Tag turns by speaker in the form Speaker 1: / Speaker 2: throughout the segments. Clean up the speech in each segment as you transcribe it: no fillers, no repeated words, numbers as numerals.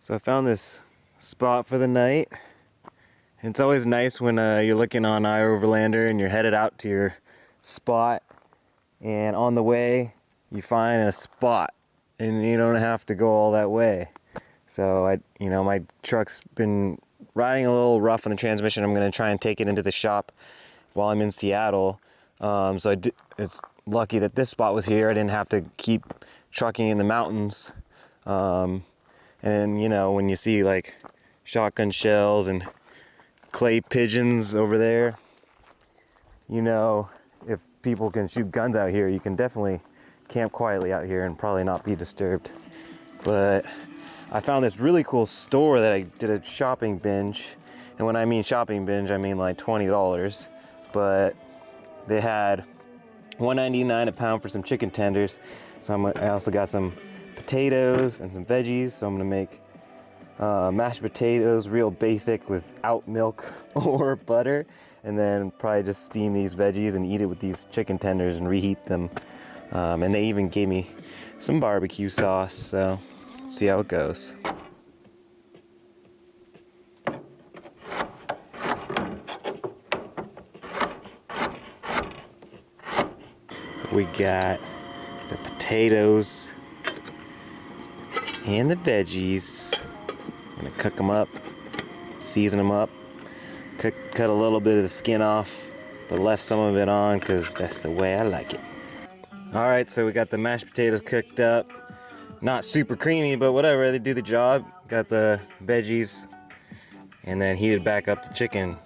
Speaker 1: So I found this spot for the night. It's always nice when you're looking on iOverlander and you're headed out to your spot, and on the way you find a spot and you don't have to go all that way. So my truck's been riding a little rough on the transmission. I'm gonna try and take it into the shop while I'm in Seattle. It's lucky that this spot was here. I didn't have to keep trucking in the mountains. And when you see like shotgun shells and clay pigeons over there, if people can shoot guns out here, you can definitely camp quietly out here and probably not be disturbed. But I found this really cool store that I did a shopping binge. And when I mean shopping binge, I mean like $20. But they had $1.99 a pound for some chicken tenders. So I also got some potatoes and some veggies. So I'm gonna make mashed potatoes, real basic, without milk or butter, and then probably just steam these veggies and eat it with these chicken tenders and reheat them. And they even gave me some barbecue sauce, so see how it goes. We got the potatoes and the veggies. I'm gonna cook them up, season them up, cut a little bit of the skin off, but left some of it on because that's the way I like it. Alright, so we got the mashed potatoes cooked up. Not super creamy, but whatever, they do the job. Got the veggies, and then heated back up the chicken.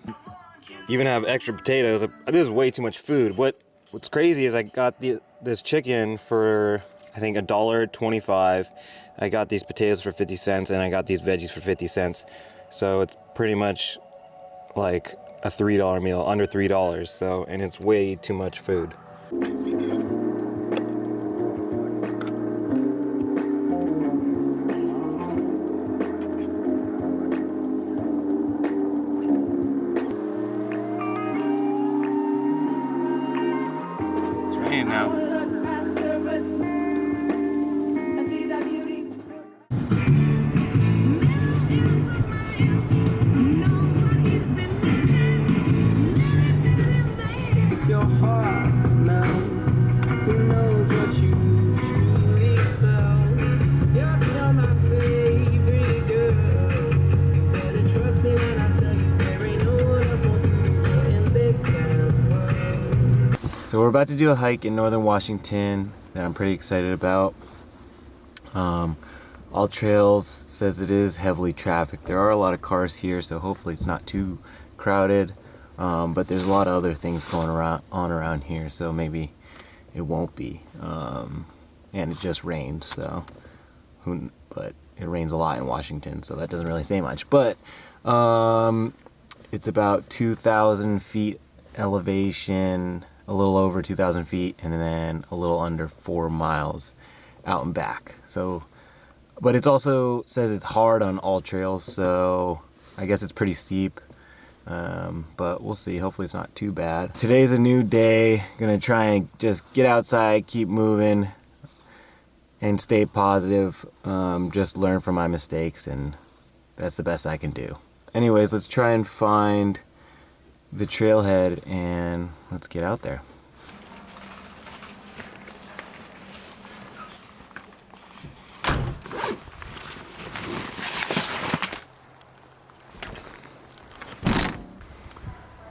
Speaker 1: Even have extra potatoes. This is way too much food. What's crazy is I got this chicken for, I think, $1.25. I got these potatoes for 50 cents, and I got these veggies for 50 cents. So it's pretty much like a $3 meal, under $3. So, and it's way too much food. It's raining now.
Speaker 2: Your heart now, who knows what you truly felt. You're still my favorite girl. You better trust me when I tell you there ain't no one else more beautiful in this damn world.
Speaker 1: So we're about to do a hike in northern Washington that I'm pretty excited about. All Trails says it is heavily trafficked. There are a lot of cars here, so hopefully it's not too crowded. But there's a lot of other things going around here, so maybe it won't be. And it just rained, so but it rains a lot in Washington, so that doesn't really say much. But it's about 2,000 feet elevation, a little over 2,000 feet, and then a little under 4 miles out and back. So, but it also says it's hard on all trails, so I guess it's pretty steep. But we'll see. Hopefully it's not too bad. Today's a new day. Gonna try and just get outside, keep moving, and stay positive. Just learn from my mistakes, and that's the best I can do. Anyways, let's try and find the trailhead, and let's get out there.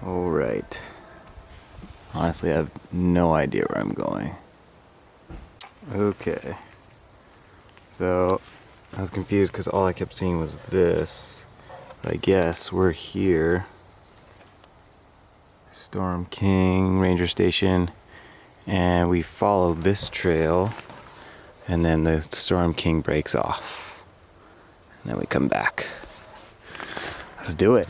Speaker 1: Alright. Honestly, I have no idea where I'm going. Okay. So, I was confused because all I kept seeing was this. But I guess we're here. Storm King Ranger Station. And we follow this trail. And then the Storm King breaks off. And then we come back. Let's do it.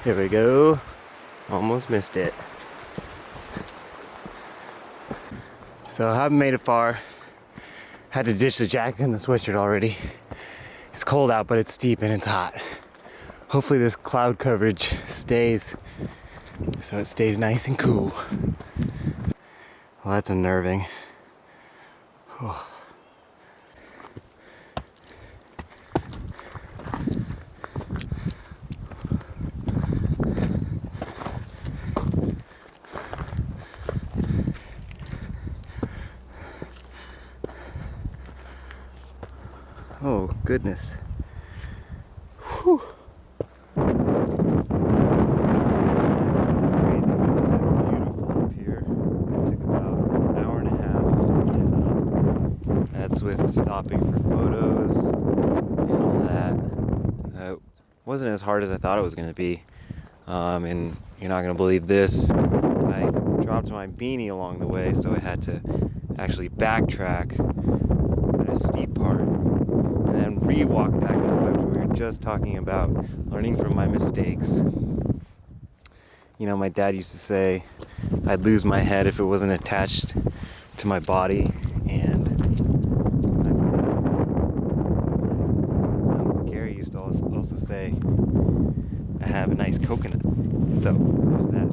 Speaker 1: Here we go. Almost missed it. So I haven't made it far. Had to ditch the jacket and the sweatshirt already. It's cold out, but it's steep and it's hot. Hopefully this cloud coverage stays, so it stays nice and cool. Well, that's unnerving. Oh. Oh, goodness. Whew. That's with stopping for photos and all that. It wasn't as hard as I thought it was going to be. And you're not going to believe this. I dropped my beanie along the way, so I had to actually backtrack at a steep part and then re-walk back up after we were just talking about learning from my mistakes. You know, my dad used to say I'd lose my head if it wasn't attached to my body, and Uncle Gary used to also say I have a nice coconut. So there's that.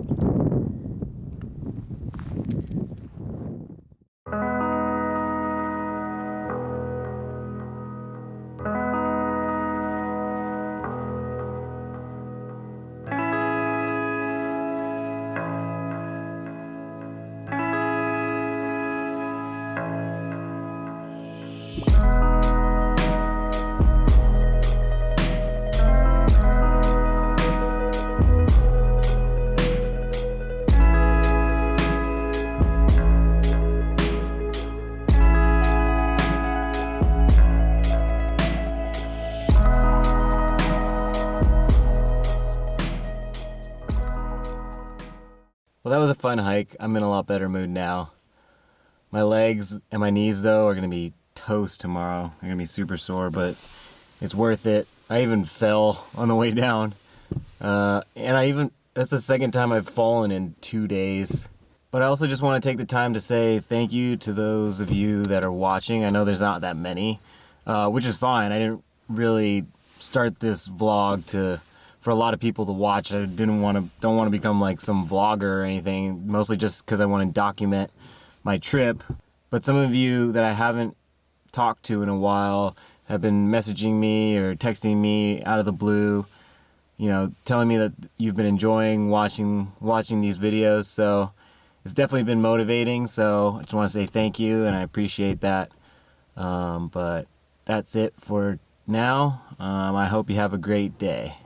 Speaker 1: Well, that was a fun hike. I'm in a lot better mood now. My legs and my knees, though, are going to be toast tomorrow. They're going to be super sore, but it's worth it. I even fell on the way down. That's the second time I've fallen in 2 days. But I also just want to take the time to say thank you to those of you that are watching. I know there's not that many, which is fine. I didn't really start this vlog for a lot of people to watch. I don't want to become like some vlogger or anything, mostly just because I want to document my trip. But some of you that I haven't talked to in a while have been messaging me or texting me out of the blue, you know, telling me that you've been enjoying watching these videos. So it's definitely been motivating. So I just want to say thank you, and I appreciate that. But that's it for now. I hope you have a great day.